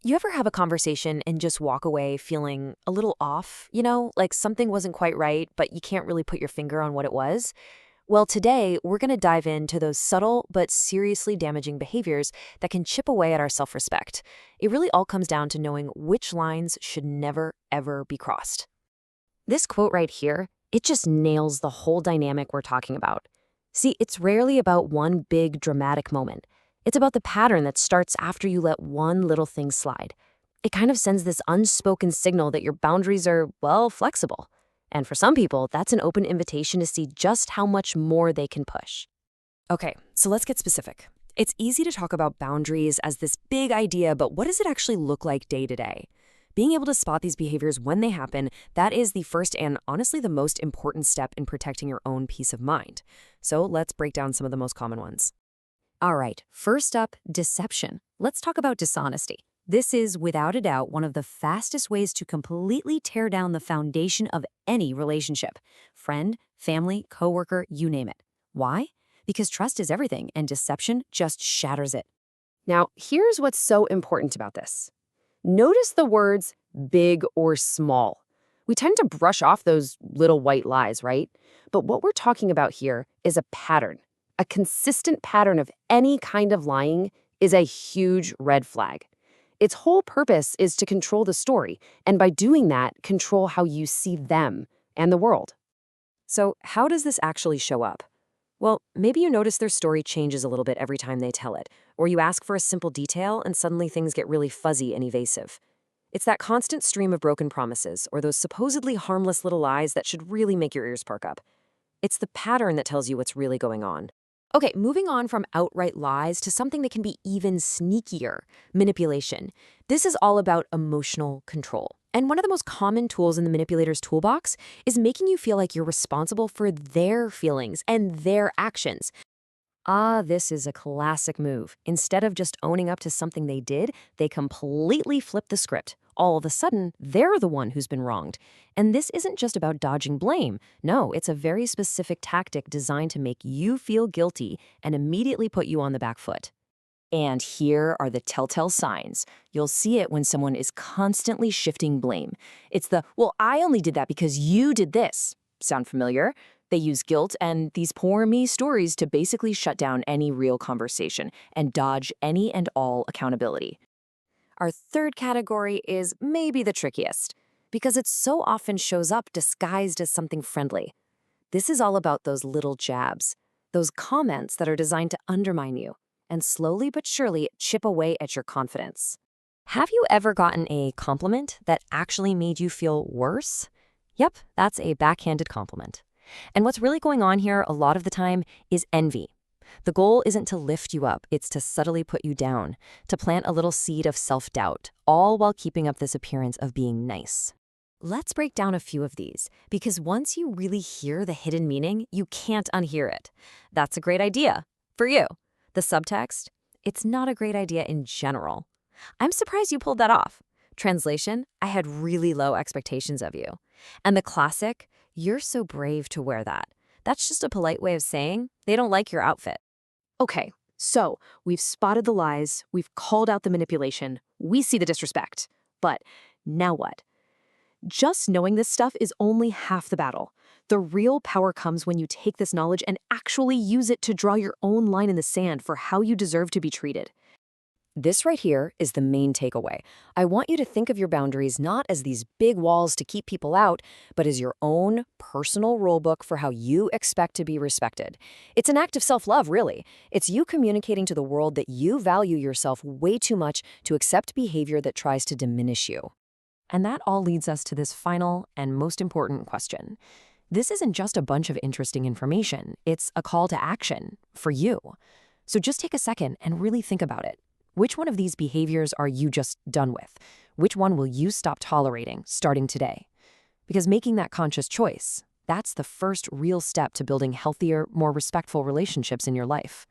You ever have a conversation and just walk away feeling a little off, like something wasn't quite right, but you can't really put your finger on what it was? Well, today we're going to dive into those subtle but seriously damaging behaviors that can chip away at our self-respect. It really all comes down to knowing which lines should never, ever be crossed. This quote right here, it just nails the whole dynamic we're talking about. See, it's rarely about one big dramatic moment. It's about the pattern that starts after you let one little thing slide. It kind of sends this unspoken signal that your boundaries are, well, flexible. And for some people, that's an open invitation to see just how much more they can push. Okay, so let's get specific. It's easy to talk about boundaries as this big idea, but what does it actually look like day to day? Being able to spot these behaviors when they happen, that is the first and honestly the most important step in protecting your own peace of mind. So let's break down some of the most common ones. All right, first up, deception. Let's talk about dishonesty. This is, without a doubt, one of the fastest ways to completely tear down the foundation of any relationship. Friend, family, coworker, you name it. Why? Because trust is everything, and deception just shatters it. Now, here's what's so important about this. Notice the words big or small. We tend to brush off those little white lies, right? But what we're talking about here is a pattern. A consistent pattern of any kind of lying is a huge red flag. Its whole purpose is to control the story, and by doing that, control how you see them and the world. So how does this actually show up? Well, maybe you notice their story changes a little bit every time they tell it, or you ask for a simple detail and suddenly things get really fuzzy and evasive. It's that constant stream of broken promises, or those supposedly harmless little lies that should really make your ears perk up. It's the pattern that tells you what's really going on. Okay, moving on from outright lies to something that can be even sneakier, manipulation. This is all about emotional control. And one of the most common tools in the manipulator's toolbox is making you feel like you're responsible for their feelings and their actions. This is a classic move. Instead of just owning up to something they did, they completely flip the script. All of a sudden, they're the one who's been wronged. And this isn't just about dodging blame. No, it's a very specific tactic designed to make you feel guilty and immediately put you on the back foot. And here are the telltale signs. You'll see it when someone is constantly shifting blame. It's the, well, I only did that because you did this. Sound familiar? They use guilt and these poor me stories to basically shut down any real conversation and dodge any and all accountability. Our third category is maybe the trickiest, because it so often shows up disguised as something friendly. This is all about those little jabs, those comments that are designed to undermine you and slowly but surely chip away at your confidence. Have you ever gotten a compliment that actually made you feel worse? Yep, that's a backhanded compliment. And what's really going on here a lot of the time is envy. The goal isn't to lift you up, it's to subtly put you down, to plant a little seed of self-doubt, all while keeping up this appearance of being nice. Let's break down a few of these, because once you really hear the hidden meaning, you can't unhear it. That's a great idea. For you. The subtext? It's not a great idea in general. I'm surprised you pulled that off. Translation? I had really low expectations of you. And the classic? You're so brave to wear that. That's just a polite way of saying they don't like your outfit. Okay, so we've spotted the lies, we've called out the manipulation, we see the disrespect. But now what? Just knowing this stuff is only half the battle. The real power comes when you take this knowledge and actually use it to draw your own line in the sand for how you deserve to be treated. This right here is the main takeaway. I want you to think of your boundaries not as these big walls to keep people out, but as your own personal rulebook for how you expect to be respected. It's an act of self-love, really. It's you communicating to the world that you value yourself way too much to accept behavior that tries to diminish you. And that all leads us to this final and most important question. This isn't just a bunch of interesting information. It's a call to action for you. So just take a second and really think about it. Which one of these behaviors are you just done with? Which one will you stop tolerating starting today? Because making that conscious choice, that's the first real step to building healthier, more respectful relationships in your life.